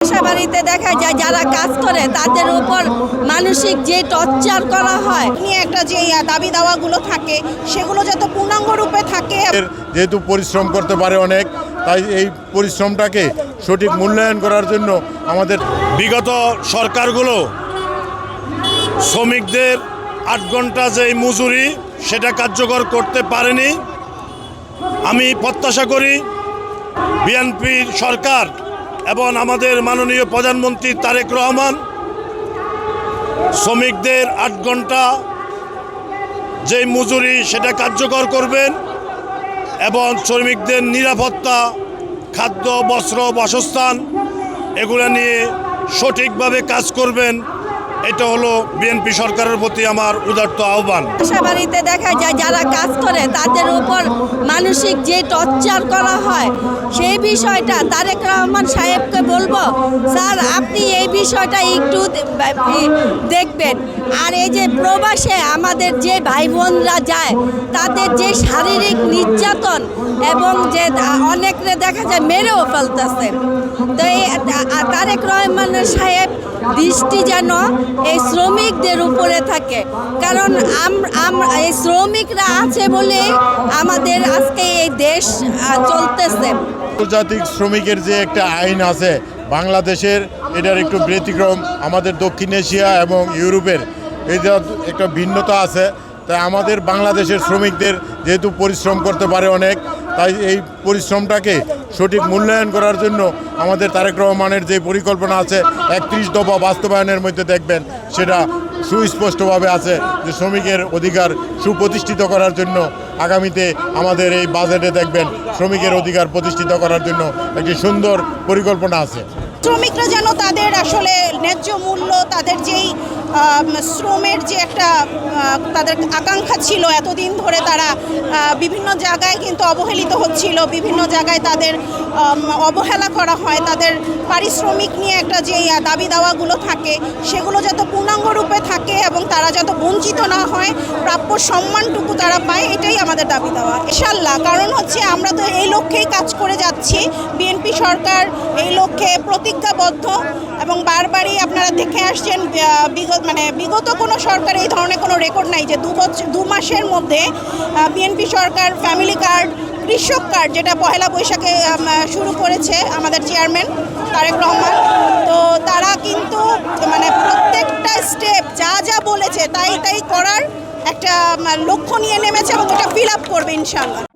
বাসাবাড়িতে দেখা যায় যারা কাজ করে তাদের উপর মানসিক যে টর্চার করা হয় নিয়ে একটা যে দাবি দাওয়াগুলো থাকে সেগুলো যাতে পূর্ণাঙ্গ রূপে থাকে। যেহেতু পরিশ্রম করতে পারে অনেক, তাই এই পরিশ্রমটাকে সঠিক মূল্যায়ন করার জন্য আমাদের বিগত সরকারগুলো শ্রমিকদের ৮ ঘন্টা যে মজুরি সেটা কার্যকর করতে পারেনি। আমি প্রত্যাশা করি বিএনপির সরকার এবং আমাদের মাননীয় প্রধানমন্ত্রী তারেক রহমান শ্রমিকদের ৮ ঘন্টা যে মজুরি সেটা কার্যকর করবেন এবং শ্রমিকদের নিরাপত্তা, খাদ্য, বস্ত্র, বাসস্থান এগুলো নিয়ে সঠিকভাবে কাজ করবেন। এটা হলো বিএনপি সরকারের প্রতি আমার উদাত্ত আহ্বান। বাসাবাড়িতে দেখা যায় যারা কাজ করে তাদের উপর মানসিক যে টর্চার করা হয় সেই বিষয়টা তারেক রহমান সাহেবকে বলবো, স্যার আপনি এই বিষয়টা একটু দেখবেন। আর এই যে প্রবাসে আমাদের যে ভাই বোনরা যায় তাদের যে শারীরিক নির্যাতন এবং যে অনেকরে দেখা যায় মেরেও ফেলতেছে, তো এই তারেক রহমান সাহেব দৃষ্টি যেন এই শ্রমিকদের উপরে থাকে, কারণ এই শ্রমিকরা আছে বলে আমাদের আজকে এই দেশ চলতেছে। আন্তর্জাতিক শ্রমিকের যে একটা আইন আছে বাংলাদেশের, এটার একটু ব্যতিক্রম। আমাদের দক্ষিণ এশিয়া এবং ইউরোপের এটা একটা ভিন্নতা আছে। তাই আমাদের বাংলাদেশের শ্রমিকদের যেহেতু পরিশ্রম করতে পারে অনেক, তাই এই পরিশ্রমটাকে সঠিক মূল্যায়ন করার জন্য আমাদের তারেক রহমানের যে পরিকল্পনা আছে ৩১ দফা বাস্তবায়নের মধ্যে দেখবেন সেটা সুস্পষ্টভাবে আছে যে শ্রমিকের অধিকার সুপ্রতিষ্ঠিত করার জন্য আগামীতে আমাদের এই বাজেটে দেখবেন শ্রমিকের অধিকার প্রতিষ্ঠিত করার জন্য একটি সুন্দর পরিকল্পনা আছে। শ্রমিকরা যেন তাদের আসলে ন্যায্য মূল্য, তাদের যেই শ্রমের যে একটা তাদের আকাঙ্ক্ষা ছিল, এতদিন ধরে তারা বিভিন্ন জায়গায় কিন্তু অবহেলিত হচ্ছিল, বিভিন্ন জায়গায় তাদের অবহেলা করা হয়, তাদের পারিশ্রমিক নিয়ে একটা যে দাবি দাওয়াগুলো থাকে সেগুলো যাতে পূর্ণাঙ্গ রূপে থাকে এবং তারা যাতে বঞ্চিত না হয়, প্রাপ্য সম্মানটুকু তারা পায়, এটাই আমাদের দাবি দেওয়া ইনশাআল্লাহ। কারণ হচ্ছে আমরা তো এই লক্ষ্যেই কাজ করে যাচ্ছি, বিএনপি সরকার এই লক্ষ্যে প্রতিজ্ঞাবদ্ধ এবং বারবারই আপনারা দেখে আসছেন বিগত কোনো সরকার এই ধরনের কোনো রেকর্ড নাই যে 2 মাসের মধ্যে বিএনপি সরকার ফ্যামিলি কার্ড, কৃষক কার্ড যেটা পহেলা বৈশাখে শুরু করেছে আমাদের চেয়ারম্যান তারেক রহমান, তো তারা কিন্তু প্রত্যেকটা স্টেপ যা যা বলেছে তাই করার একটা লক্ষ্য নিয়ে নেমেছে এবং ওটা ফিল আপ করবে ইনশাআল্লাহ।